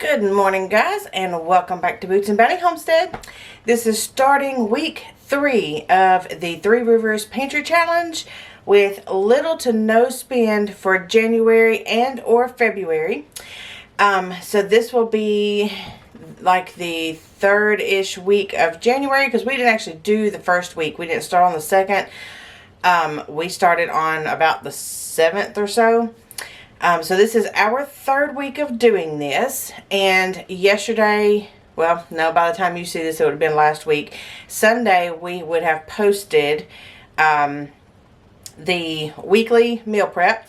Good morning, guys, and welcome back to Boots and Bounty Homestead. This is starting week 3 of the Three Rivers Pantry Challenge with little to no spend for January and or February. So this will be like the third-ish week of January because we didn't actually do the first week. We didn't start on the second. We started on about the 7th or so. So this is our third week of doing this, and yesterday, well, no, by the time you see this, it would have been last week. Sunday, we would have posted the weekly meal prep,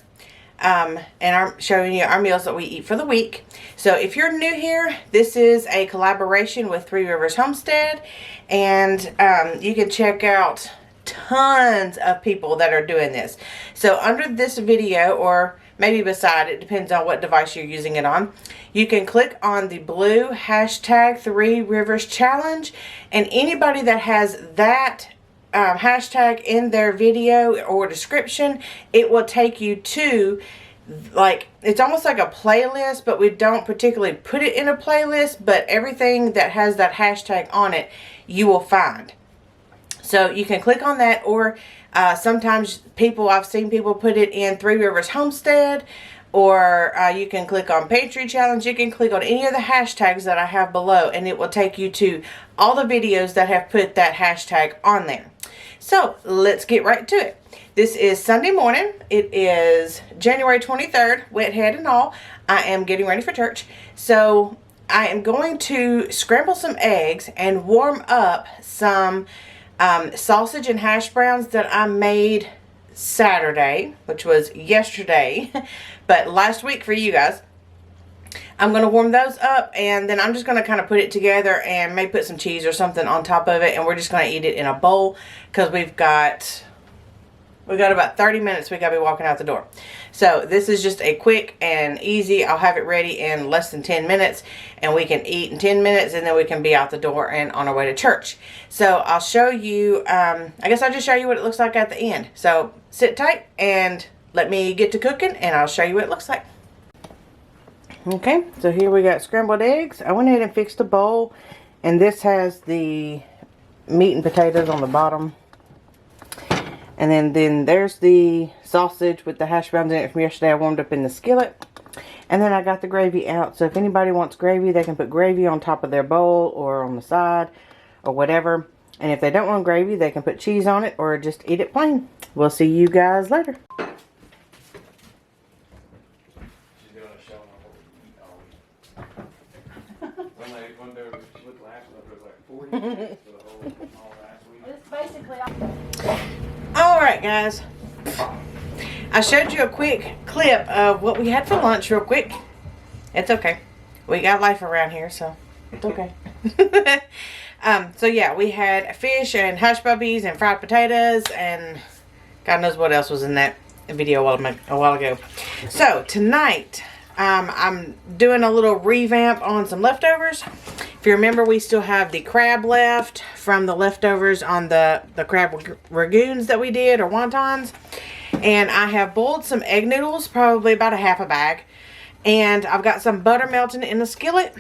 and I'm showing you our meals that we eat for the week. So if you're new here, this is a collaboration with Three Rivers Homestead, and you can check out tons of people that are doing this. So under this video, or maybe beside it, depends on what device you're using it on, you can click on the blue hashtag 3 Rivers Challenge, and anybody that has that hashtag in their video or description, it will take you to, like, it's almost like a playlist, but we don't particularly put it in a playlist, but everything that has that hashtag on it, you will find. So you can click on that, or sometimes I've seen people put it in Three Rivers Homestead, or you can click on Pantry Challenge. You can click on any of the hashtags that I have below, and it will take you to all the videos that have put that hashtag on there. So let's get right to it. This is Sunday morning. It is January 23rd, wet head and all. I am getting ready for church. So I am going to scramble some eggs and warm up some sausage and hash browns that I made Saturday, which was yesterday, but last week for you guys. I'm going to warm those up, and then I'm just going to kind of put it together and maybe put some cheese or something on top of it, and we're just going to eat it in a bowl because we've got about 30 minutes we got to be walking out the door. So this is just a quick and easy. I'll have it ready in less than 10 minutes, and we can eat in 10 minutes, and then we can be out the door and on our way to church. So I'll show you, I guess I'll just show you what it looks like at the end. So sit tight and let me get to cooking, and I'll show you what it looks like. Okay, so here we got scrambled eggs. I went ahead and fixed a bowl, and this has the meat and potatoes on the bottom. And then there's the sausage with the hash browns in it from yesterday. I warmed up in the skillet. And then I got the gravy out. So if anybody wants gravy, they can put gravy on top of their bowl or on the side or whatever. And if they don't want gravy, they can put cheese on it or just eat it plain. We'll see you guys later. Alright, guys, I showed you a quick clip of what we had for lunch real quick. It's okay, we got life around here, so it's okay. So yeah, we had fish and hush puppies and fried potatoes, and God knows what else was in that video a while ago. So tonight I'm doing a little revamp on some leftovers. If you remember, we still have the crab left from the leftovers on the crab ragoons that we did, or wontons. And I have boiled some egg noodles, probably about a half a bag. And I've got some butter melting in the skillet.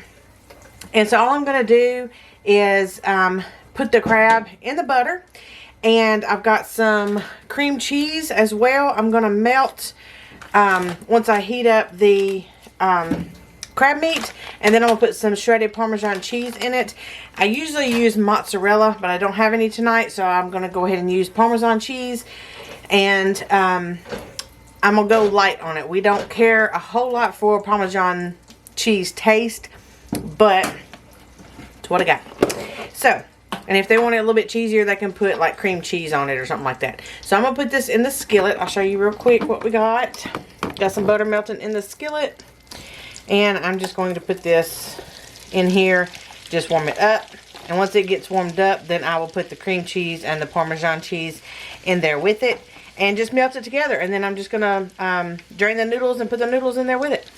And so all I'm going to do is put the crab in the butter. And I've got some cream cheese as well. I'm going to melt once I heat up the crab meat, and then I'm going to put some shredded Parmesan cheese in it. I usually use mozzarella, but I don't have any tonight, so I'm going to go ahead and use Parmesan cheese, and I'm going to go light on it. We don't care a whole lot for Parmesan cheese taste, but it's what I got. So, and if they want it a little bit cheesier, they can put like cream cheese on it or something like that. So I'm going to put this in the skillet. I'll show you real quick what we got. Got some butter melting in the skillet. And I'm just going to put this in here, just warm it up. And once it gets warmed up, then I will put the cream cheese and the Parmesan cheese in there with it. And just melt it together. And then I'm just going to drain the noodles and put the noodles in there with it.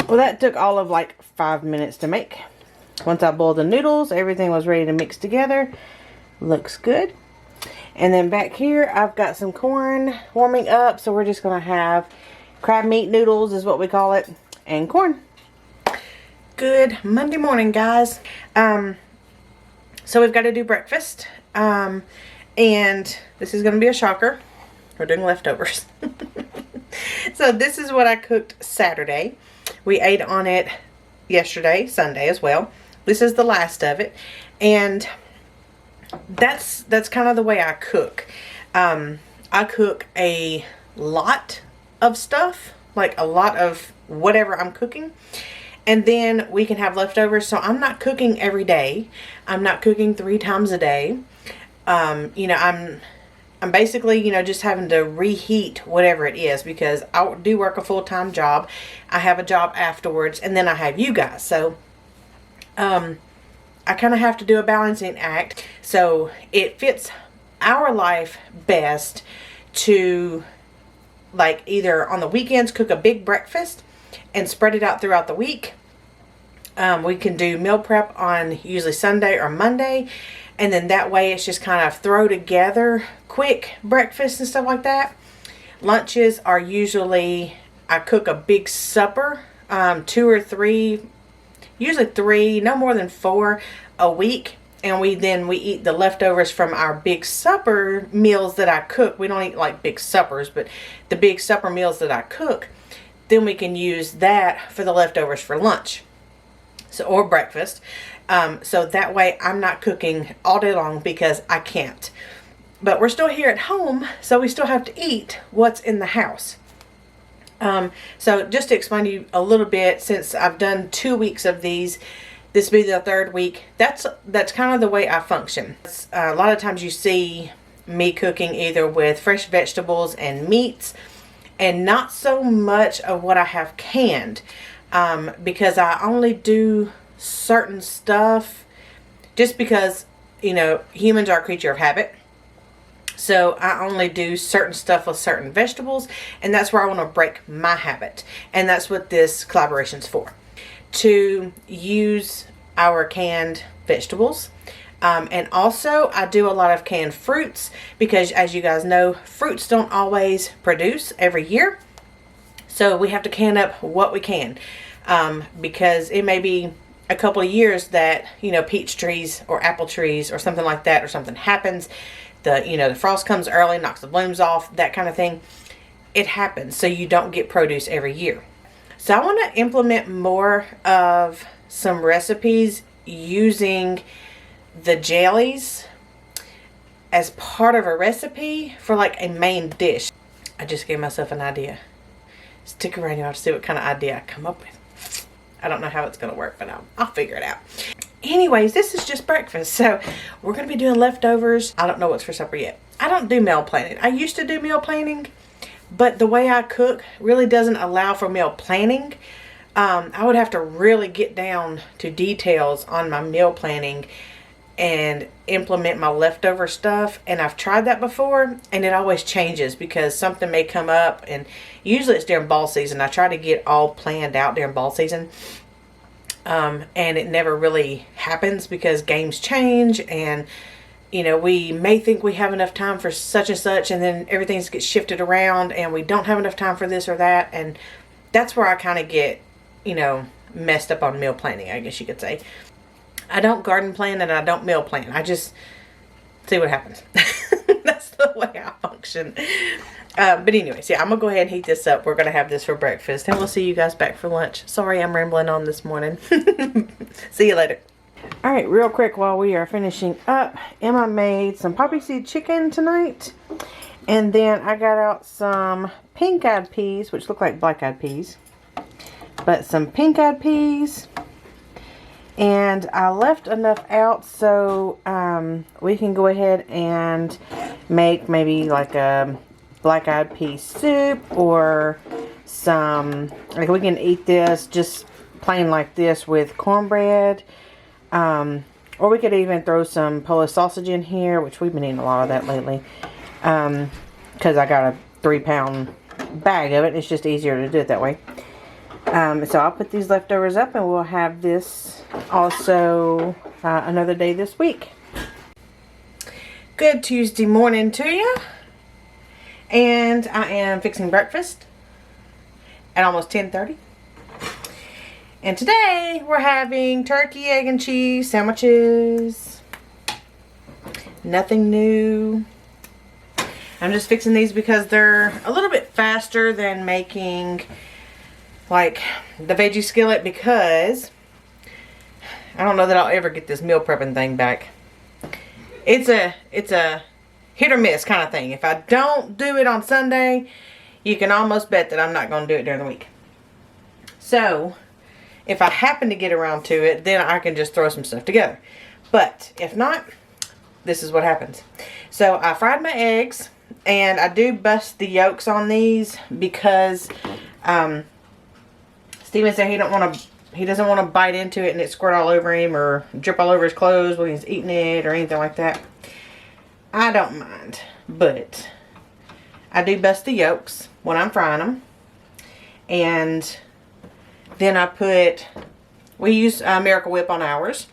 Well, that took all of like 5 minutes to make. Once I boiled the noodles, everything was ready to mix together. Looks good. And then back here, I've got some corn warming up. So we're just going to have crab meat noodles is what we call it. And corn. Good Monday morning, guys. So we've got to do breakfast. And this is going to be a shocker. We're doing leftovers. So this is what I cooked Saturday. We ate on it yesterday, Sunday as well. This is the last of it. And that's kind of the way I cook. I cook a lot of stuff, like a lot of whatever I'm cooking, and then we can have leftovers. So I'm not cooking every day. I'm not cooking 3 times a day. You know, I'm basically, you know, just having to reheat whatever it is, because I do work a full-time job. I have a job afterwards, and then I have you guys. So I kind of have to do a balancing act. So it fits our life best to, like, either on the weekends cook a big breakfast and spread it out throughout the week. We can do meal prep on usually Sunday or Monday, and then that way it's just kind of throw together quick breakfast and stuff like that. Lunches are usually, I cook a big supper, 2 or 3, usually 3, no more than 4 a week. And we eat the leftovers from our big supper meals that I cook. We don't eat like big suppers, but the big supper meals that I cook, then we can use that for the leftovers for lunch, so, or breakfast. So that way I'm not cooking all day long, because I can't. But we're still here at home, so we still have to eat what's in the house. So just to explain to you a little bit, since I've done 2 weeks of these, this will be the 3rd week. That's kind of the way I function. A lot of times you see me cooking either with fresh vegetables and meats, and not so much of what I have canned, because I only do certain stuff just because, you know, humans are a creature of habit. So I only do certain stuff with certain vegetables, and that's where I want to break my habit. And that's what this collaboration's for. To use our canned vegetables. And also I do a lot of canned fruits, because as you guys know, fruits don't always produce every year. So we have to can up what we can, because it may be a couple of years that, you know, peach trees or apple trees or something like that, or something happens. The frost comes early, knocks the blooms off, that kind of thing. It happens. So you don't get produce every year. So I want to implement more of some recipes using the jellies as part of a recipe for like a main dish. I just gave myself an idea. Stick around, y'all, to see what kind of idea I come up with. I don't know how it's going to work, but I'll figure it out. Anyways, this is just breakfast, so we're going to be doing leftovers. I don't know what's for supper yet. I don't do meal planning. I used to do meal planning, but the way I cook really doesn't allow for meal planning. I would have to really get down to details on my meal planning and implement my leftover stuff. And I've tried that before, and it always changes because something may come up, and usually it's during ball season. I try to get all planned out during ball season. And it never really happens because games change, and you know, we may think we have enough time for such and such, and then everything gets shifted around and we don't have enough time for this or that. And that's where I kind of get, you know, messed up on meal planning, I guess you could say. I don't garden plan and I don't meal plan. I just see what happens. That's the way I function. But anyways, yeah, I'm going to go ahead and heat this up. We're going to have this for breakfast, and we'll see you guys back for lunch. Sorry I'm rambling on this morning. See you later. Alright, real quick while we are finishing up, Emma made some Poppyseed chicken tonight. And then I got out some pink-eyed peas, which look like black-eyed peas. But some pink-eyed peas. And I left enough out so we can go ahead and make maybe like a black-eyed pea soup, or some, like, we can eat this just plain like this with cornbread. Or we could even throw some Polish sausage in here, which we've been eating a lot of that lately. Because I got a 3-pound bag of it. It's just easier to do it that way. So I'll put these leftovers up, and we'll have this also another day this week. Good Tuesday morning to you. And I am fixing breakfast at almost 10:30. And today we're having turkey, egg, and cheese sandwiches. Nothing new. I'm just fixing these because they're a little bit faster than making like the veggie skillet, because I don't know that I'll ever get this meal prepping thing back. It's a hit or miss kind of thing. If I don't do it on Sunday, you can almost bet that I'm not going to do it during the week. So if I happen to get around to it, then I can just throw some stuff together. But if not, this is what happens. So I fried my eggs, and I do bust the yolks on these because Steven said he doesn't want to bite into it and it squirt all over him or drip all over his clothes when he's eating it or anything like that. I don't mind, but I do bust the yolks when I'm frying them. And then we use Miracle Whip on ours.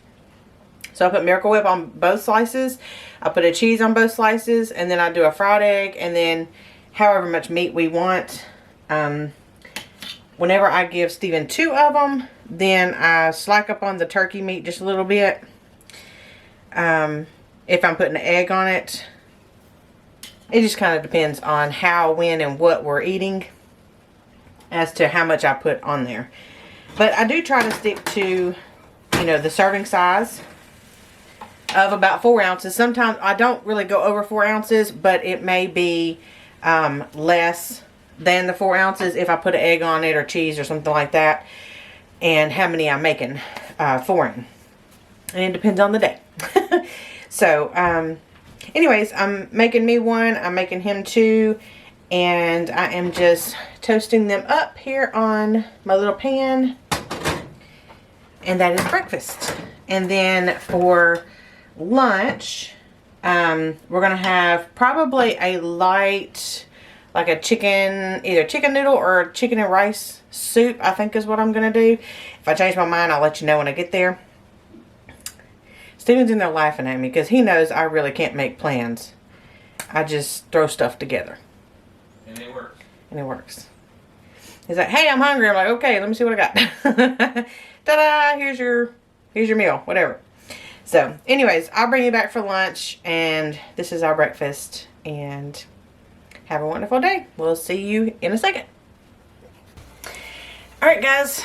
So I put Miracle Whip on both slices. I put a cheese on both slices. And then I do a fried egg. And then however much meat we want. Whenever I give Steven 2 of them, then I slack up on the turkey meat just a little bit. If I'm putting an egg on it. It just kind of depends on how, when, and what we're eating as to how much I put on there. But I do try to stick to, the serving size of about 4 ounces. Sometimes I don't really go over 4 ounces, but it may be less than the 4 ounces if I put an egg on it or cheese or something like that, and how many I'm making for him. And it depends on the day. So, anyways, I'm making me 1, I'm making him 2, and I am just toasting them up here on my little pan. And that is breakfast. And then for lunch, we're going to have probably a light, like a chicken, either chicken noodle or chicken and rice soup, I think is what I'm going to do. If I change my mind, I'll let you know when I get there. Steven's in there laughing at me because he knows I really can't make plans. I just throw stuff together. And it works. And it works. He's like, hey, I'm hungry. I'm like, okay, let me see what I got. Ta-da, here's your meal, whatever. So, anyways, I'll bring you back for lunch, and this is our breakfast, and have a wonderful day. We'll see you in a second. Alright, guys,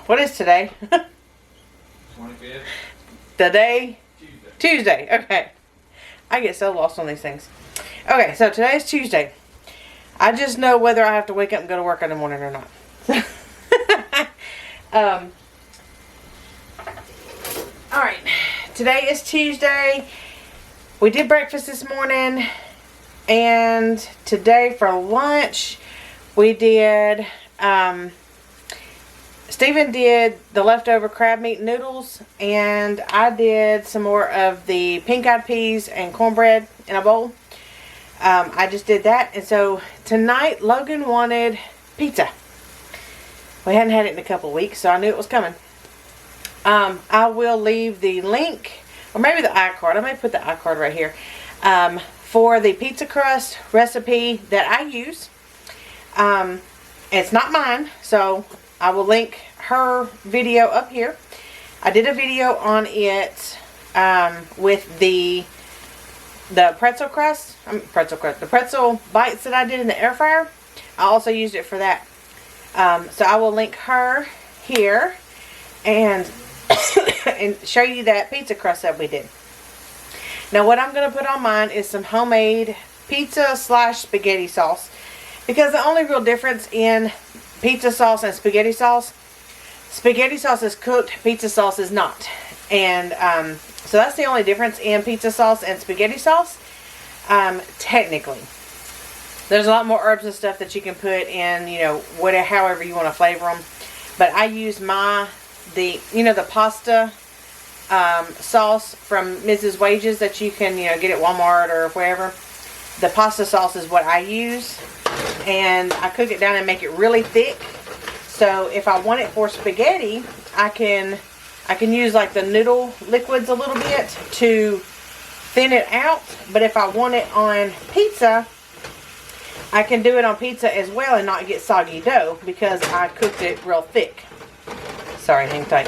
what is today? 25th. Today? Tuesday, okay. I get so lost on these things. Okay, so today's Tuesday. I just know whether I have to wake up and go to work in the morning or not. Alright, today is Tuesday. We did breakfast this morning. And today for lunch, we did, Steven did the leftover crab meat noodles. And I did some more of the pink-eyed peas and cornbread in a bowl. I just did that. And so tonight, Logan wanted pizza. We hadn't had it in a couple of weeks, so I knew it was coming. I will leave the link, or maybe the iCard. I may put the iCard right here. For the pizza crust recipe that I use. It's not mine, so I will link her video up here. I did a video on it with the pretzel crust, the pretzel bites that I did in the air fryer. I also used it for that. So I will link her here and and show you that pizza crust that we did. Now what I'm going to put on mine is some homemade pizza / spaghetti sauce. Because the only real difference in pizza sauce and spaghetti sauce is cooked, pizza sauce is not. And so that's the only difference in pizza sauce and spaghetti sauce. Technically. There's a lot more herbs and stuff that you can put in, however you want to flavor them. But I use the pasta sauce from Mrs. Wages that you can, get at Walmart or wherever. The pasta sauce is what I use. And I cook it down and make it really thick. So if I want it for spaghetti, I can use like the noodle liquids a little bit to thin it out. But if I want it on pizza, I can do it on pizza as well and not get soggy dough because I cooked it real thick. Sorry, hang tight.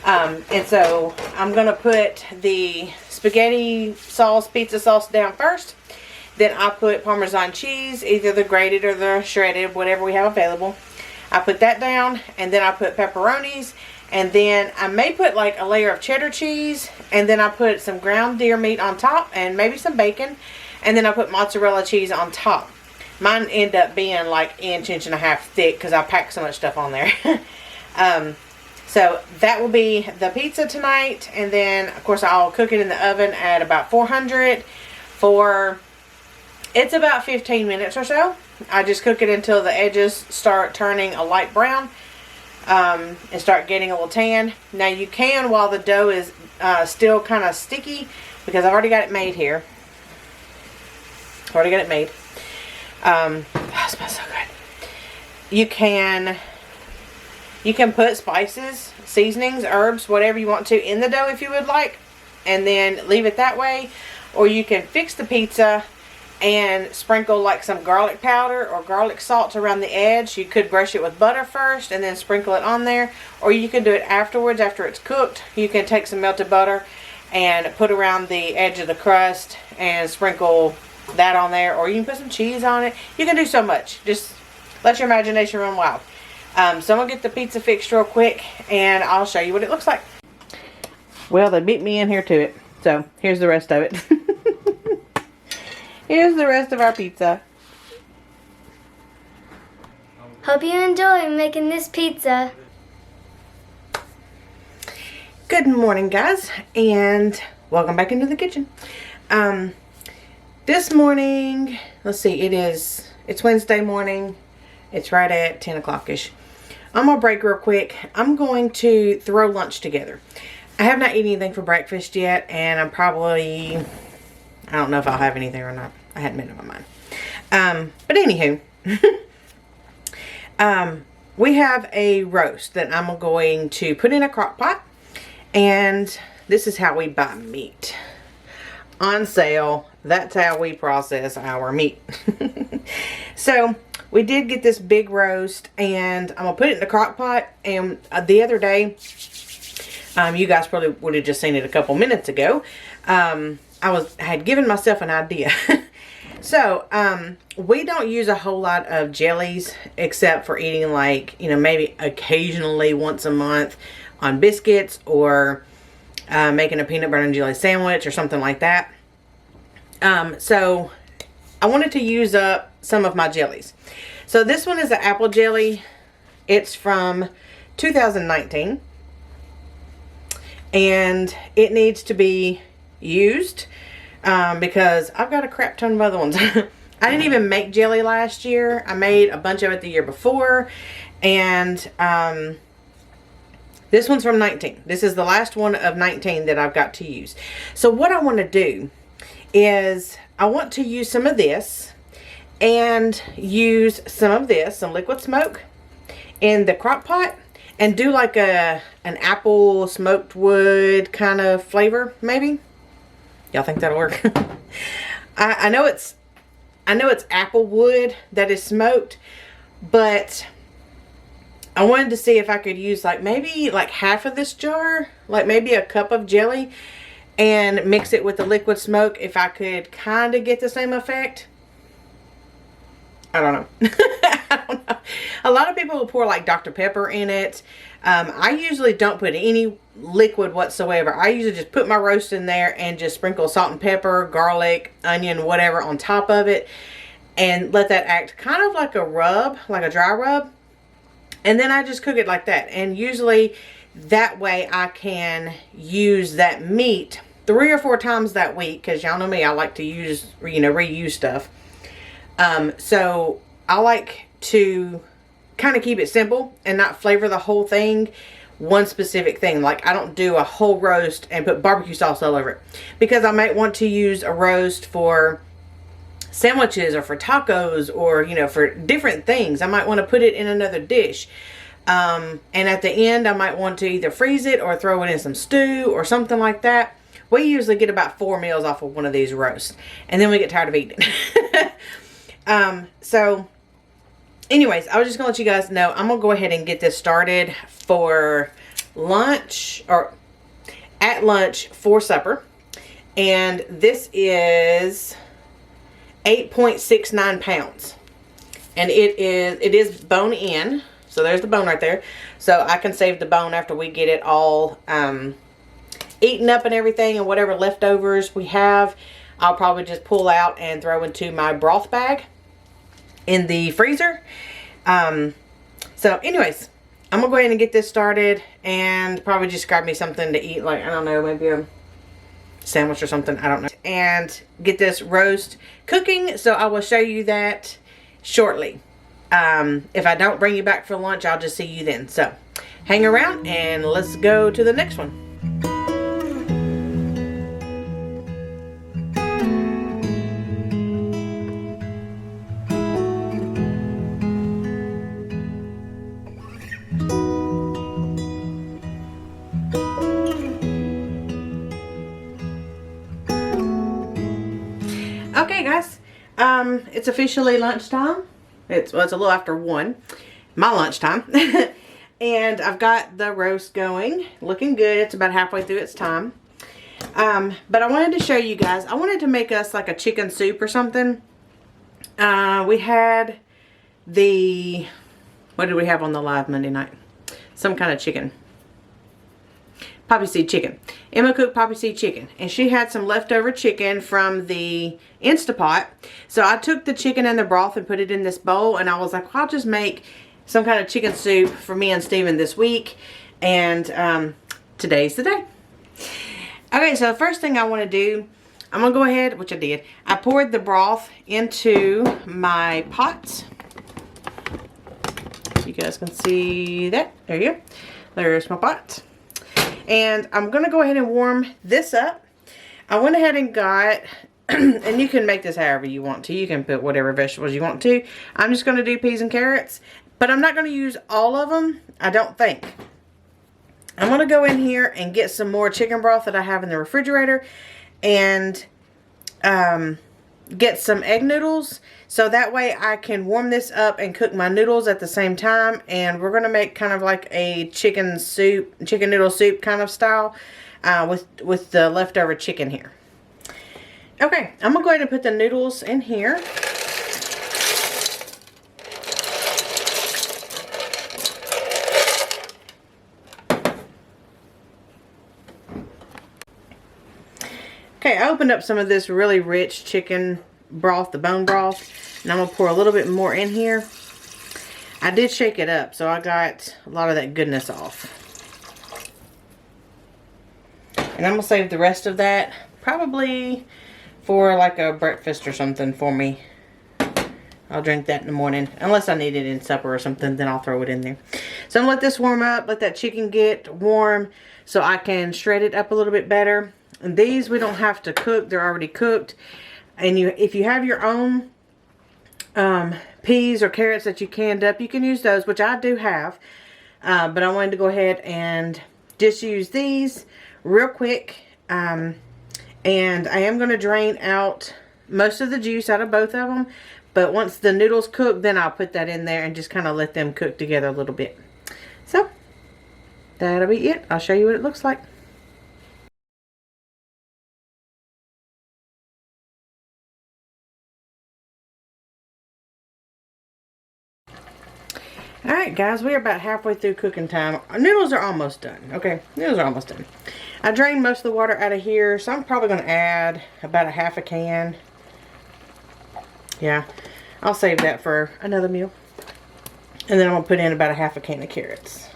And so I'm going to put the spaghetti sauce, pizza sauce down first. Then I put Parmesan cheese, either the grated or the shredded, whatever we have available. I put that down, and then I put pepperonis, and then I may put like a layer of cheddar cheese, and then I put some ground deer meat on top, and maybe some bacon, and then I put mozzarella cheese on top. Mine end up being like inch and a half thick because I packed so much stuff on there. So that will be the pizza tonight, and then of course I'll cook it in the oven at about 400 for, it's about 15 minutes or so. I just cook it until the edges start turning a light brown and start getting a little tan. Now you can, while the dough is still kind of sticky, because I've already got it made here. Already got it made. Oh, it smells so good. You can put spices, seasonings, herbs, whatever you want to in the dough if you would like, and then leave it that way. Or you can fix the pizza and sprinkle like some garlic powder or garlic salt around the edge. You could brush it with butter first and then sprinkle it on there. Or you can do it afterwards, after it's cooked. You can take some melted butter and put around the edge of the crust and sprinkle that on there. Or you can put some cheese on it. You can do so much. Just let your imagination run wild. So I'm going to get the pizza fixed real quick and I'll show you what it looks like. Well, they beat me in here to it. So here's the rest of it. Here's the rest of our pizza. Hope you enjoy making this pizza. Good morning, guys, and welcome back into the kitchen. This morning, let's see, it's Wednesday morning. It's right at 10 o'clock-ish. I'm going to break real quick. I'm going to throw lunch together. I have not eaten anything for breakfast yet, and I'm probably, I don't know if I'll have anything or not. I hadn't made up my mind. But anywho, we have a roast that I'm going to put in a crock pot. And this is how we buy meat. On sale. That's how we process our meat. So, we did get this big roast, and I'm going to put it in the crock pot. And the other day, you guys probably would have just seen it a couple minutes ago. I had given myself an idea. So, we don't use a whole lot of jellies except for eating, like, you know, maybe occasionally once a month on biscuits, or making a peanut butter and jelly sandwich or something like that. So, I wanted to use up some of my jellies. So, this one is an apple jelly. It's from 2019. And it needs to be used. Because I've got a crap ton of other ones. I didn't even make jelly last year. I made a bunch of it the year before. And this one's from 19. This is the last one of 19 that I've got to use. So what I want to do is I want to use some of this and use some of this, some liquid smoke, in the crock pot, and do like an apple smoked wood kind of flavor, maybe. Y'all think that'll work? I know it's apple wood that is smoked, but I wanted to see if I could use like maybe like half of this jar, like maybe a cup of jelly, and mix it with the liquid smoke, if I could kind of get the same effect. I don't know. I don't know. A lot of people will pour like Dr. Pepper in it. I usually don't put any liquid whatsoever. I usually just put my roast in there and just sprinkle salt and pepper, garlic, onion, whatever on top of it, and let that act kind of like a rub, like a dry rub. And then I just cook it like that. And usually that way I can use that meat 3 or 4 times that week, because y'all know me, I like to use, you know, reuse stuff. So I like to kind of keep it simple and not flavor the whole thing one specific thing. Like, I don't do a whole roast and put barbecue sauce all over it, because I might want to use a roast for sandwiches or for tacos, or, you know, for different things. I might want to put it in another dish. And at the end, I might want to either freeze it or throw it in some stew or something like that. We usually get about 4 meals off of one of these roasts, and then we get tired of eating it. So anyways, I was just gonna let you guys know I'm gonna go ahead and get this started for lunch, or at lunch for supper. And this is 8.69 pounds, and it is bone in, so there's the bone right there, so I can save the bone after we get it all eaten up and everything, and whatever leftovers we have I'll probably just pull out and throw into my broth bag in the freezer. So anyways, I'm gonna go ahead and get this started and probably just grab me something to eat, like, I don't know, maybe a sandwich or something, I don't know, and get this roast cooking. So I will show you that shortly. If I don't bring you back for lunch, I'll just see you then. So hang around and let's go to the next one. Okay guys, it's officially lunchtime. It's a little after 1, my lunchtime. And I've got the roast going, looking good. It's about halfway through its time. But I wanted to show you guys, I wanted to make us like a chicken soup or something. We had what did we have on the live Monday night? Some kind of chicken. Poppyseed chicken. Emma cooked Poppyseed chicken, and she had some leftover chicken from the Instapot. So I took the chicken and the broth and put it in this bowl, and I was like, well, I'll just make some kind of chicken soup for me and Steven this week. And today's the day. Okay, so the first thing I want to do, I'm going to go ahead, which I did. I poured the broth into my pot. You guys can see that. There you go. There's my pot. And I'm going to go ahead and warm this up. I went ahead and got, and you can make this however you want to. You can put whatever vegetables you want to. I'm just going to do peas and carrots. But I'm not going to use all of them, I don't think. I'm going to go in here and get some more chicken broth that I have in the refrigerator. And get some egg noodles. So that way I can warm this up and cook my noodles at the same time. And we're going to make kind of like a chicken noodle soup kind of style with the leftover chicken here. Okay, I'm going to go ahead and put the noodles in here. Okay, I opened up some of this really rich chicken broth, the bone broth, and I'm going to pour a little bit more in here. I did shake it up, so I got a lot of that goodness off. And I'm going to save the rest of that probably for like a breakfast or something for me. I'll drink that in the morning. Unless I need it in supper or something, then I'll throw it in there. So I'm going to let this warm up, let that chicken get warm so I can shred it up a little bit better. And these we don't have to cook, they're already cooked. And if you have your own peas or carrots that you canned up, you can use those, which I do have. But I wanted to go ahead and just use these real quick. And I am going to drain out most of the juice out of both of them. But once the noodles cook, then I'll put that in there and just kind of let them cook together a little bit. So, that'll be it. I'll show you what it looks like. Alright guys, we are about halfway through cooking time. Our noodles are almost done. Okay, noodles are almost done. I drained most of the water out of here, so I'm probably going to add about a half a can. Yeah, I'll save that for another meal. And then I'm going to put in about a half a can of carrots.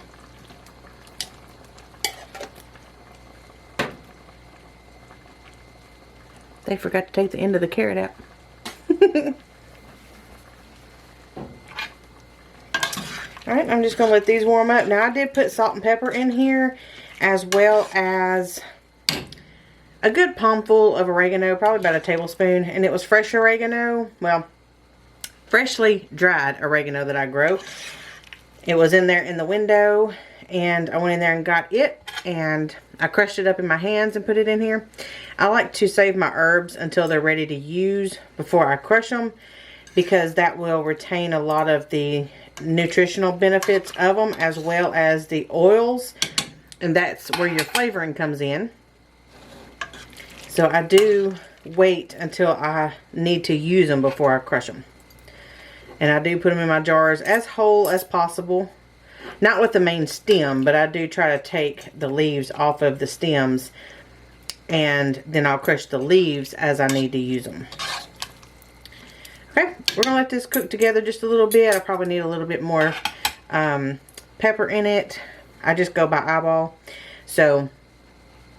They forgot to take the end of the carrot out. Alright, I'm just going to let these warm up. Now, I did put salt and pepper in here, as well as a good palmful of oregano, probably about a tablespoon. And it was fresh oregano, well, freshly dried oregano that I grow. It was in there in the window, and I went in there and got it, and I crushed it up in my hands and put it in here. I like to save my herbs until they're ready to use before I crush them. because that will retain a lot of the nutritional benefits of them, as well as the oils, and that's where your flavoring comes in. So I do wait until I need to use them before I crush them. And I do put them in my jars as whole as possible. Not with the main stem, but I do try to take the leaves off of the stems, and then I'll crush the leaves as I need to use them. Okay, we're going to let this cook together just a little bit. I probably need a little bit more pepper in it. I just go by eyeball. So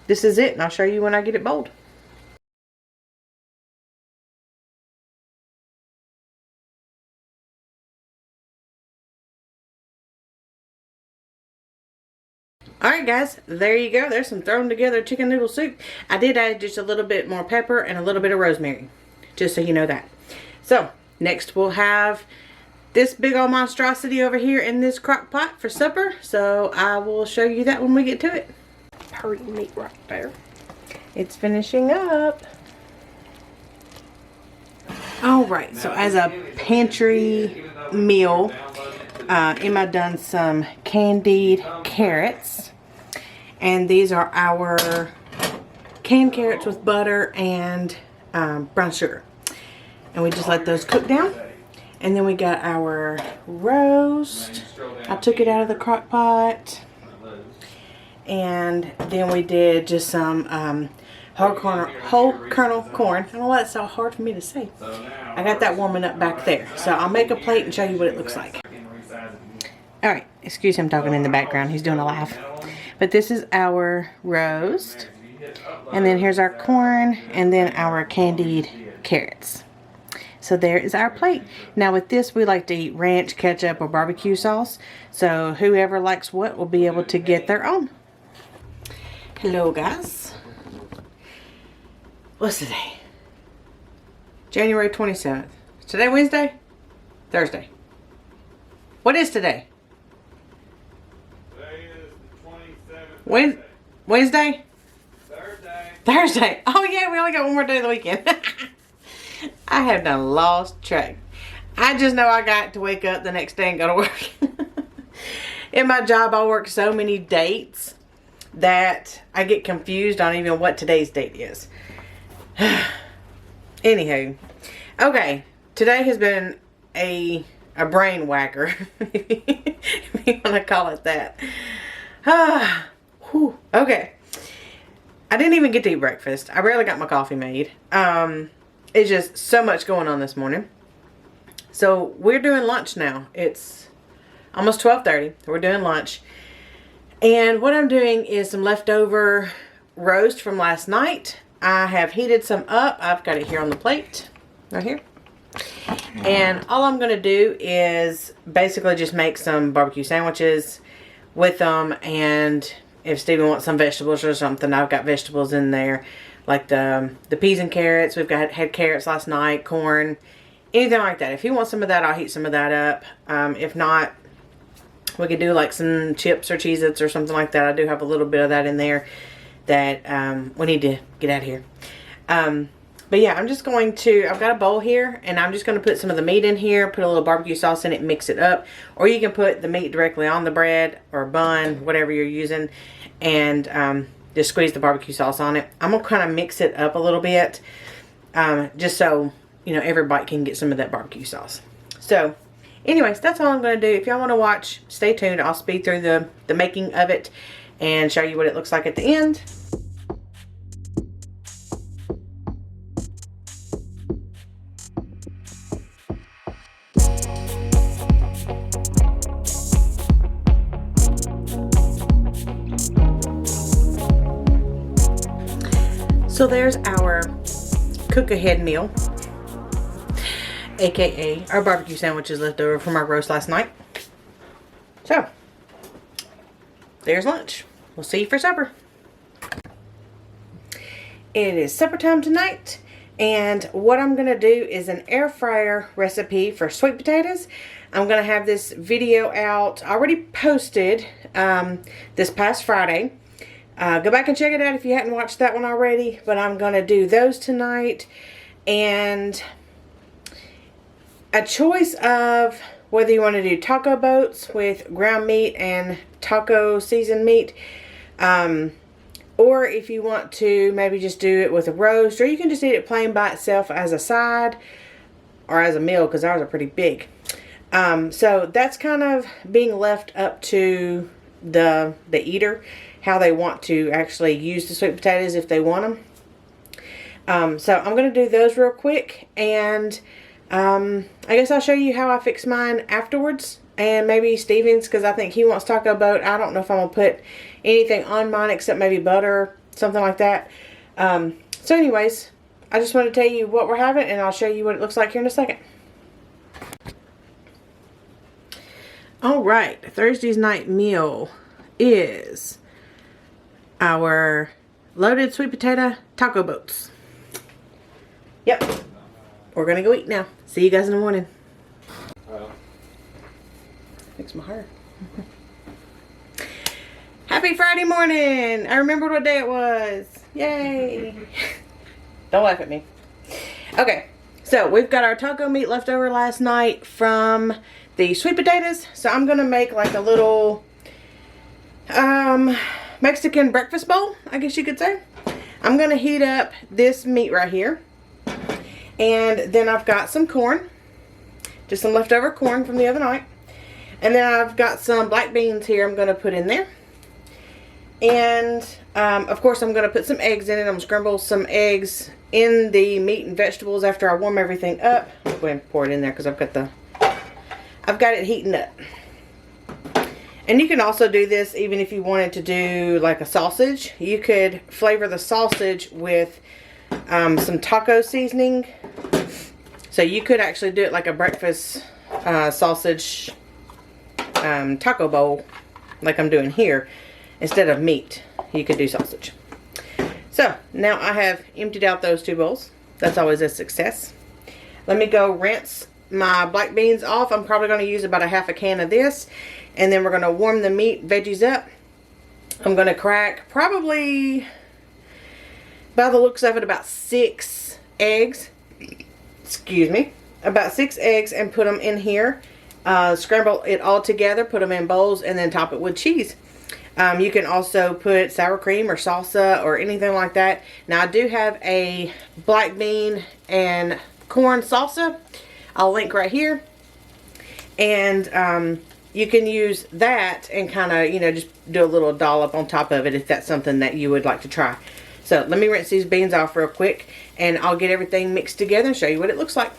this is it, and I'll show you when I get it bowled. Alright guys, there you go. There's some thrown together chicken noodle soup. I did add just a little bit more pepper and a little bit of rosemary, just so you know that. So, next we'll have this big old monstrosity over here in this crock pot for supper. So, I will show you that when we get to it. Hurry, meat right there. It's finishing up. Alright, so as a pantry meal, Emma done some candied carrots, and these are our canned carrots with butter and brown sugar, and we just let those cook down. And then we got our roast. I took it out of the crock pot, and then we did just some whole kernel corn. I don't know why it's so hard for me to say. I got that warming up back there, so I'll make a plate and show you what it looks like. Alright, excuse him talking in the background. He's doing a laugh. But this is our roast. And then here's our corn. And then our candied carrots. So there is our plate. Now with this, we like to eat ranch, ketchup, or barbecue sauce. So whoever likes what will be able to get their own. Hello guys. What's today? January 27th. Is today Wednesday? Thursday. What is today? Wednesday? Thursday. Oh yeah, we only got one more day of the weekend. I have done lost track. I just know I got to wake up the next day and go to work. In my job, I work so many dates that I get confused on even what today's date is. Anywho. Okay. Today has been a brain whacker. If you want to call it that. Okay. I didn't even get to eat breakfast. I barely got my coffee made. It's just so much going on this morning. So we're doing lunch now. It's almost 12:30. We're doing lunch. And what I'm doing is some leftover roast from last night. I have heated some up. I've got it here on the plate. Right here. And all I'm going to do is basically just make some barbecue sandwiches with them, and if Steven wants some vegetables or something, I've got vegetables in there, like the peas and carrots. We've had carrots last night, corn, anything like that. If he wants some of that, I'll heat some of that up. If not, we could do like some chips or Cheez-Its or something like that. I do have a little bit of that in there that we need to get out of here. But yeah, I'm just going to, I've got a bowl here, and I'm just going to put some of the meat in here, put a little barbecue sauce in it, mix it up. Or you can put the meat directly on the bread or bun, whatever you're using, and just squeeze the barbecue sauce on it. I'm going to kind of mix it up a little bit, just so, you know, everybody can get some of that barbecue sauce. So, anyways, that's all I'm going to do. If y'all want to watch, stay tuned. I'll speed through the making of it and show you what it looks like at the end. So there's our cook-ahead meal, aka our barbecue sandwiches left over from our roast last night. So, there's lunch. We'll see you for supper. It is supper time tonight, and what I'm going to do is an air fryer recipe for sweet potatoes. I'm going to have this video out, already posted this past Friday. Go back and check it out if you hadn't watched that one already. But I'm going to do those tonight. And a choice of whether you want to do taco boats with ground meat and taco seasoned meat, or if you want to maybe just do it with a roast, or you can just eat it plain by itself as a side or as a meal, because ours are pretty big. So that's kind of being left up to the eater, how they want to actually use the sweet potatoes if they want them. So I'm going to do those real quick, and I guess I'll show you how I fix mine afterwards, and maybe Steven's, because I think he wants taco boat. I don't know if I'm going to put anything on mine except maybe butter, something like that. So anyways, I just want to tell you what we're having, and I'll show you what it looks like here in a second. Alright, Thursday's night meal is our loaded sweet potato taco boats. Yep. We're going to go eat now. See you guys in the morning. Fix my hair. Happy Friday morning! I remembered what day it was. Yay! Don't laugh at me. Okay, so we've got our taco meat left over last night from the sweet potatoes. So I'm going to make like a little Mexican breakfast bowl, I guess you could say. I'm going to heat up this meat right here. And then I've got some corn. Just some leftover corn from the other night. And then I've got some black beans here I'm going to put in there. And of course I'm going to put some eggs in it. I'm going to scramble some eggs in the meat and vegetables after I warm everything up. I'll go ahead and pour it in there because I've got it heating up. And you can also do this even if you wanted to do like a sausage. You could flavor the sausage with some taco seasoning. So you could actually do it like a breakfast sausage taco bowl, like I'm doing here. Instead of meat, you could do sausage. So now I have emptied out those two bowls. That's always a success. Let me go rinse my black beans off. I'm probably going to use about a half a can of this, and then we're going to warm the meat veggies up. I'm going to crack probably, by the looks of it, about 6 eggs. Excuse me. About 6 eggs, and put them in here. Scramble it all together, put them in bowls, and then top it with cheese. You can also put sour cream or salsa or anything like that. Now I do have a black bean and corn salsa. I'll link right here. And you can use that and kind of, you know, just do a little dollop on top of it if that's something that you would like to try. So let me rinse these beans off real quick, and I'll get everything mixed together and show you what it looks like.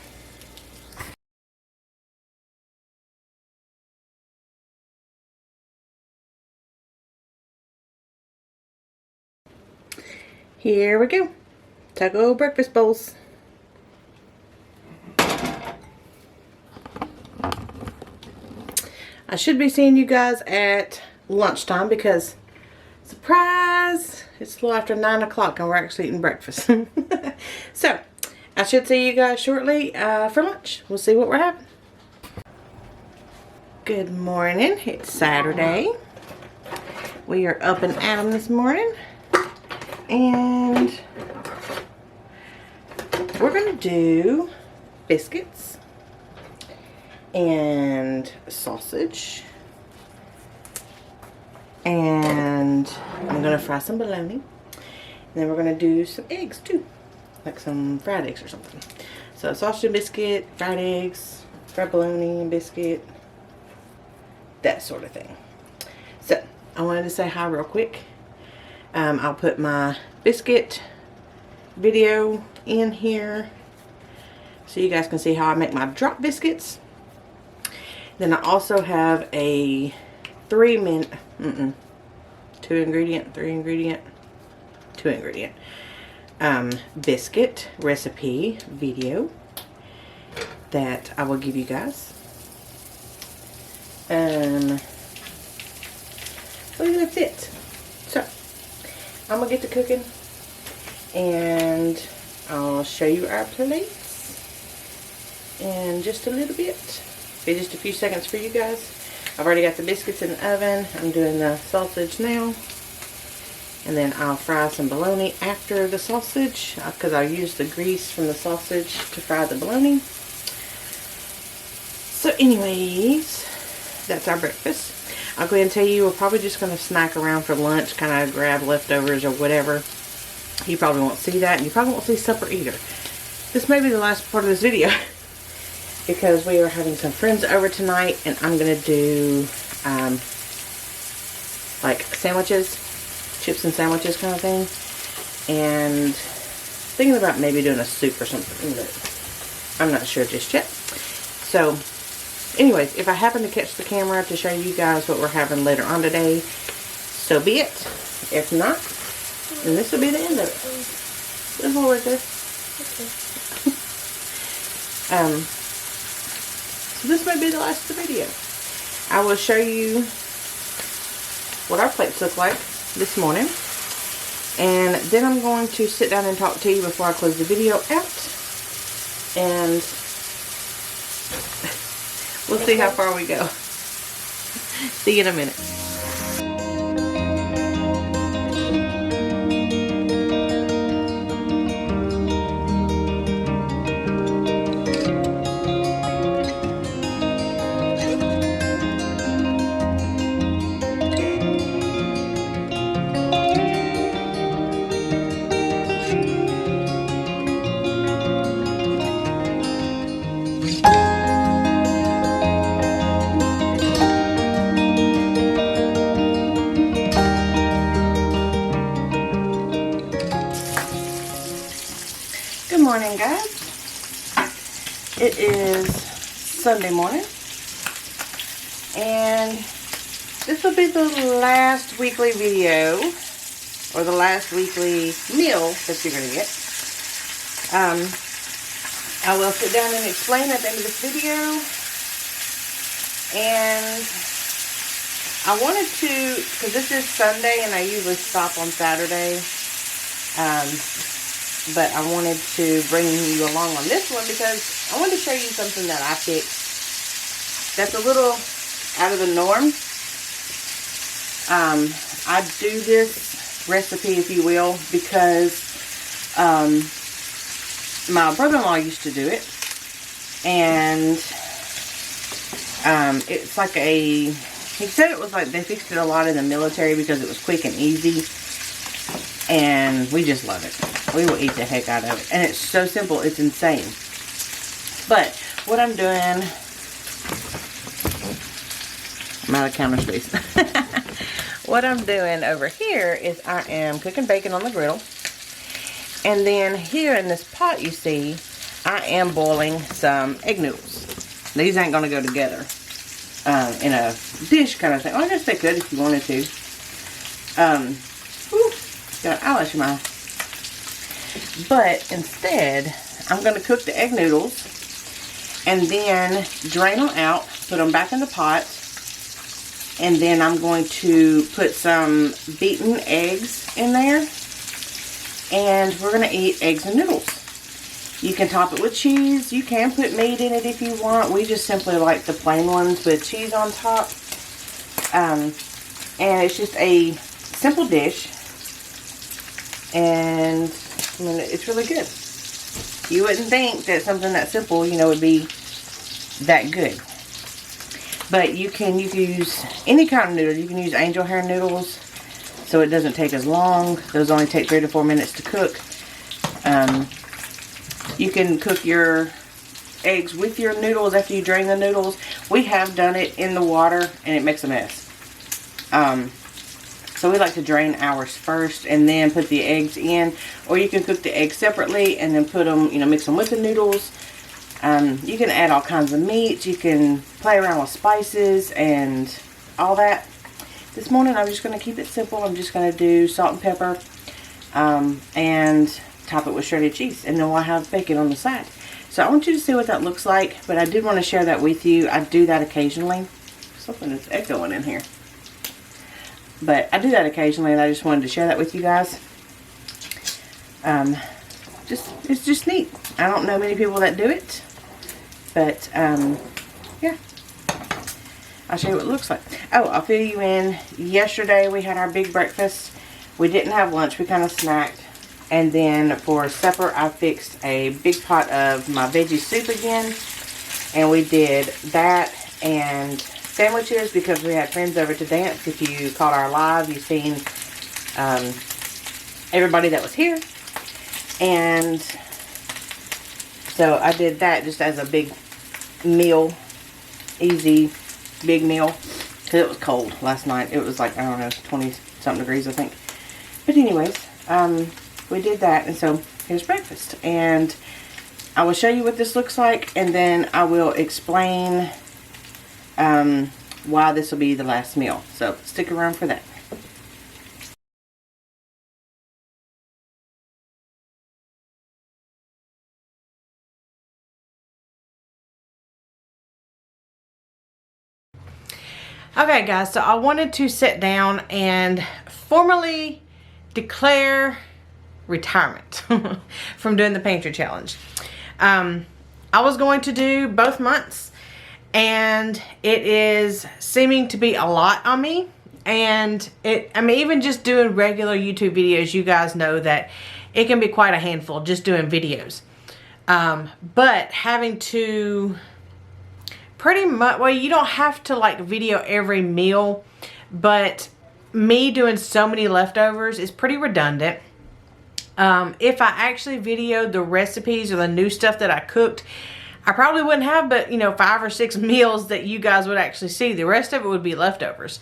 Here we go. Taco breakfast bowls. I should be seeing you guys at lunchtime because, surprise, it's a little after 9 o'clock and we're actually eating breakfast. So, I should see you guys shortly for lunch. We'll see what we're having. Good morning. It's Saturday. We are up and at 'em this morning. And we're going to do biscuits and sausage, and I'm going to fry some bologna, and then we're going to do some eggs too, like some fried eggs or something. So sausage and biscuit, fried eggs, fried bologna and biscuit, that sort of thing. So I wanted to say hi real quick. I'll put my biscuit video in here so you guys can see how I make my drop biscuits. Then I also have a 2 ingredient biscuit recipe video that I will give you guys. I believe that's it. So I'm gonna get to cooking, and I'll show you our plates in just a little bit. Be just a few seconds for you guys. I've already got the biscuits in the oven. I'm doing the sausage now, and then I'll fry some bologna after the sausage because I'll use the grease from the sausage to fry the bologna. So anyways, that's our breakfast. I'll go ahead and tell you, we're probably just going to snack around for lunch, kind of grab leftovers or whatever. You probably won't see that, and you probably won't see supper either. This may be the last part of this video because we are having some friends over tonight, and I'm going to do like sandwiches, chips and sandwiches kind of thing, and thinking about maybe doing a soup or something, but I'm not sure just yet. So anyways, if I happen to catch the camera to show you guys what we're having later on today, so be it. If not, then this will be the end of it. There's more right there. Okay. So this may be the last of the video. I will show you what our plates look like this morning. And then I'm going to sit down and talk to you before I close the video out. And we'll see how far we go. See you in a minute. Good morning, guys. It is Sunday morning, and this will be the last weekly video, or the last weekly meal that you're going to get. I will sit down and explain at the end of this video, and I wanted to, because this is Sunday and I usually stop on Saturday, but I wanted to bring you along on this one because I wanted to show you something that I fixed that's a little out of the norm. I do this recipe, if you will, because my brother-in-law used to do it, and it's like he said it was like they fixed it a lot in the military because it was quick and easy, and we just love it. We will eat the heck out of it. And it's so simple, it's insane. But what I'm doing, I'm out of counter space. What I'm doing over here is I am cooking bacon on the griddle. And then here in this pot you see, I am boiling some egg noodles. These ain't gonna go together in a dish kind of thing. Oh, I guess they could if you wanted to. Got an eyelash in my eye. But instead, I'm going to cook the egg noodles and then drain them out, put them back in the pot, and then I'm going to put some beaten eggs in there, and we're going to eat eggs and noodles. You can top it with cheese. You can put meat in it if you want. We just simply like the plain ones with cheese on top. And it's just a simple dish, and I mean, it's really good. You wouldn't think that something that simple, you know, would be that good. But you can use any kind of noodle. You can use angel hair noodles, so it doesn't take as long. Those only take 3 to 4 minutes to cook. You can cook your eggs with your noodles after you drain the noodles. We have done it in the water, and it makes a mess. So we like to drain ours first and then put the eggs in. Or you can cook the eggs separately and then put them, you know, mix them with the noodles. You can add all kinds of meats. You can play around with spices and all that. This morning I'm just going to keep it simple. I'm just going to do salt and pepper and top it with shredded cheese. And then we'll have bacon on the side. So I want you to see what that looks like. But I did want to share that with you. I do that occasionally. Something is echoing in here. But I do that occasionally, and I just wanted to share that with you guys. It's just neat. I don't know many people that do it, but yeah, I'll show you what it looks like. Oh, I'll fill you in. Yesterday we had our big breakfast. We didn't have lunch. We kind of snacked, and then for supper I fixed a big pot of my veggie soup again, And we did that and sandwiches because we had friends over to dance. If you caught our live, you've seen everybody that was here. And so I did that just as a big meal, easy big meal, because it was cold last night. It was like, I don't know, 20 something degrees I think. But anyways, we did that, and so here's breakfast. And I will show you what this looks like, and then I will explain why this will be the last meal. So stick around for that. Okay guys, so I wanted to sit down and formally declare retirement from doing the pantry challenge. I was going to do both months, and it is seeming to be a lot on me. And I mean, even just doing regular YouTube videos, you guys know that it can be quite a handful just doing videos. But having to pretty much, well, you don't have to like video every meal, but me doing so many leftovers is pretty redundant. If I actually videoed the recipes or the new stuff that I cooked, I probably wouldn't have but, you know, 5 or 6 meals that you guys would actually see. The rest of it would be leftovers.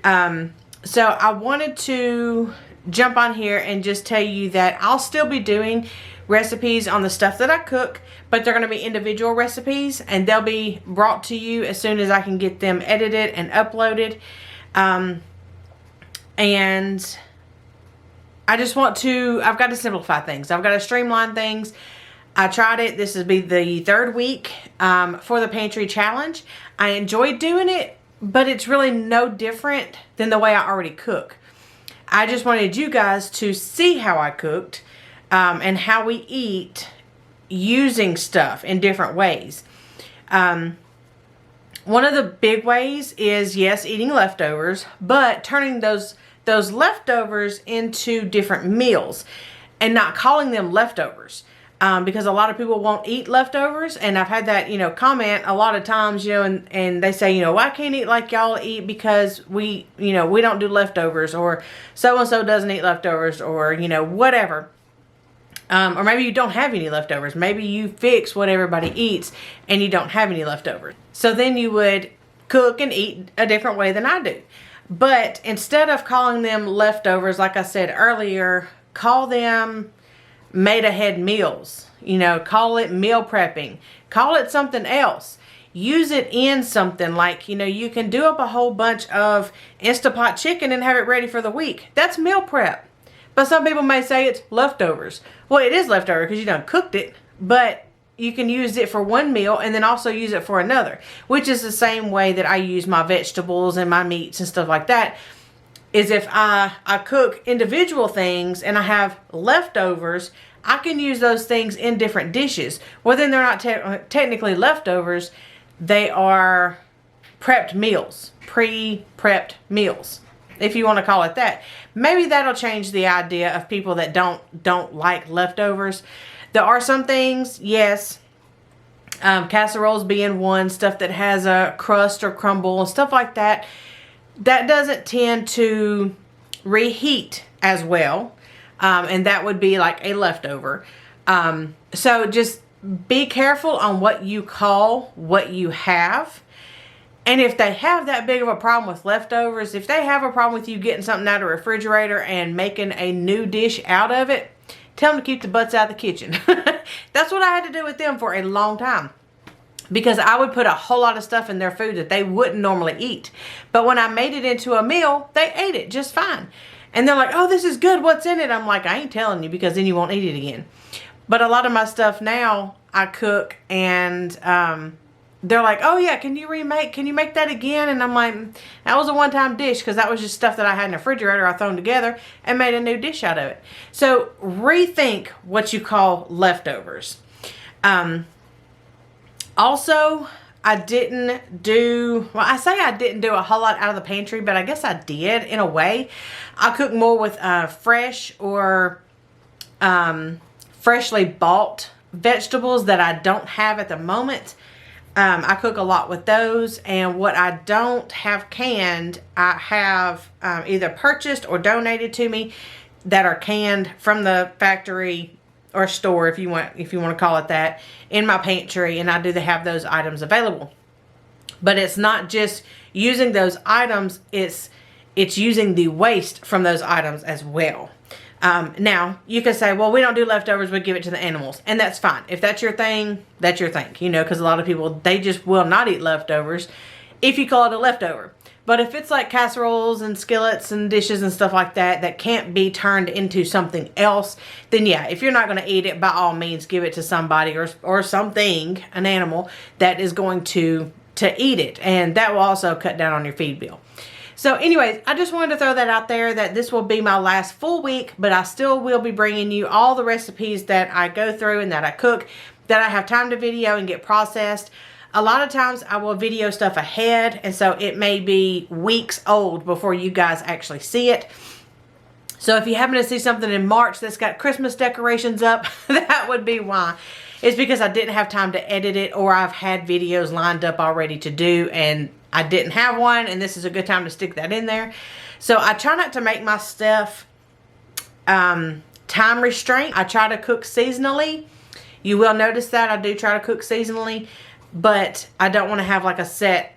So I wanted to jump on here and just tell you that I'll still be doing recipes on the stuff that I cook, but they're going to be individual recipes, and they'll be brought to you as soon as I can get them edited and uploaded. And I just want to, I've got to simplify things. I've got to streamline things. I tried it. This will be the 3rd week for the pantry challenge. I enjoyed doing it, but it's really no different than the way I already cook. I just wanted you guys to see how I cooked and how we eat using stuff in different ways. One of the big ways is, yes, eating leftovers, but turning those leftovers into different meals and not calling them leftovers. Because a lot of people won't eat leftovers, and I've had that, you know, comment a lot of times, you know, and they say, you know, well, I can't eat like y'all eat because we, you know, we don't do leftovers, or so-and-so doesn't eat leftovers, or, you know, whatever. Or maybe you don't have any leftovers. Maybe you fix what everybody eats and you don't have any leftovers. So then you would cook and eat a different way than I do. But instead of calling them leftovers, like I said earlier, call them made ahead meals. You know, call it meal prepping. Call it something else. Use it in something like, you know, you can do up a whole bunch of Instapot chicken and have it ready for the week. That's meal prep. But some people may say it's leftovers. Well, it is leftover because you done cooked it, but you can use it for one meal and then also use it for another, which is the same way that I use my vegetables and my meats and stuff like that. Is if I cook individual things and I have leftovers, I can use those things in different dishes. Well, then they're not technically leftovers. They are prepped meals, pre-prepped meals, if you want to call it that. Maybe that'll change the idea of people that don't like leftovers. There are some things, yes, casseroles being one, stuff that has a crust or crumble and stuff like that, that doesn't tend to reheat as well. And that would be like a leftover. So just be careful on what you call what you have. And if they have that big of a problem with leftovers, if they have a problem with you getting something out of the refrigerator and making a new dish out of it, tell them to keep the butts out of the kitchen. That's what I had to do with them for a long time. Because I would put a whole lot of stuff in their food that they wouldn't normally eat. But when I made it into a meal, they ate it just fine. And they're like, oh, this is good. What's in it? I'm like, I ain't telling you because then you won't eat it again. But a lot of my stuff now, I cook and they're like, oh yeah, can you make that again? And I'm like, that was a one-time dish because that was just stuff that I had in the refrigerator I thrown together and made a new dish out of it. So rethink what you call leftovers. Also, I didn't do, well, I say I didn't do a whole lot out of the pantry, but I guess I did in a way. I cook more with fresh or freshly bought vegetables that I don't have at the moment. I cook a lot with those, and what I don't have canned, I have either purchased or donated to me that are canned from the factory or store, if you want to call it that, in my pantry, and I do have those items available. But it's not just using those items, it's using the waste from those items as well. Now, you can say, well, we don't do leftovers, we give it to the animals. And that's fine. If that's your thing, that's your thing. You know, because a lot of people, they just will not eat leftovers if you call it a leftover. But if it's like casseroles and skillets and dishes and stuff like that, that can't be turned into something else, then yeah, if you're not going to eat it, by all means, give it to somebody or something, an animal, that is going to eat it. And that will also cut down on your feed bill. So anyways, I just wanted to throw that out there, that this will be my last full week, but I still will be bringing you all the recipes that I go through and that I cook, that I have time to video and get processed. A lot of times I will video stuff ahead, and so it may be weeks old before you guys actually see it. So if you happen to see something in March that's got Christmas decorations up, that would be why. It's because I didn't have time to edit it, or I've had videos lined up already to do, and I didn't have one, and this is a good time to stick that in there. So I try not to make my stuff time restraint. I try to cook seasonally. You will notice that I do try to cook seasonally, but I don't want to have like a set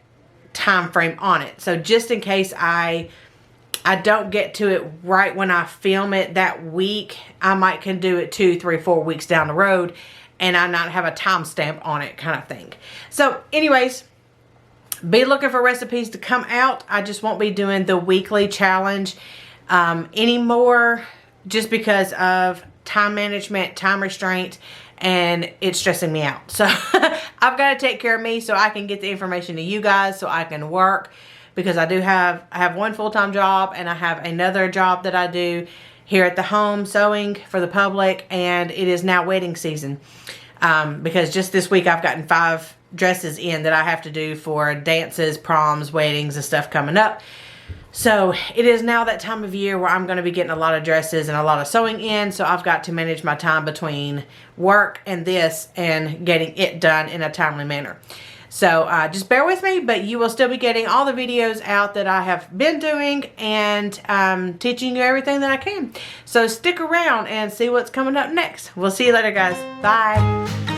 time frame on it. So just in case I don't get to it right when I film it that week, I might can do it 2, 3, 4 weeks down the road, and I not have a timestamp on it, kind of thing. So anyways, be looking for recipes to come out. I just won't be doing the weekly challenge anymore, just because of time management, time restraint, and it's stressing me out. So I've got to take care of me so I can get the information to you guys, so I can work, because I have one full-time job, and I have another job that I do here at the home, sewing for the public, and it is now wedding season. Because just this week I've gotten 5 dresses in that I have to do for dances, proms, weddings, and stuff coming up. So it is now that time of year where I'm going to be getting a lot of dresses and a lot of sewing in, so I've got to manage my time between work and this and getting it done in a timely manner. So just bear with me, but you will still be getting all the videos out that I have been doing, and teaching you everything that I can. So stick around and see what's coming up next. We'll see you later, guys. Bye.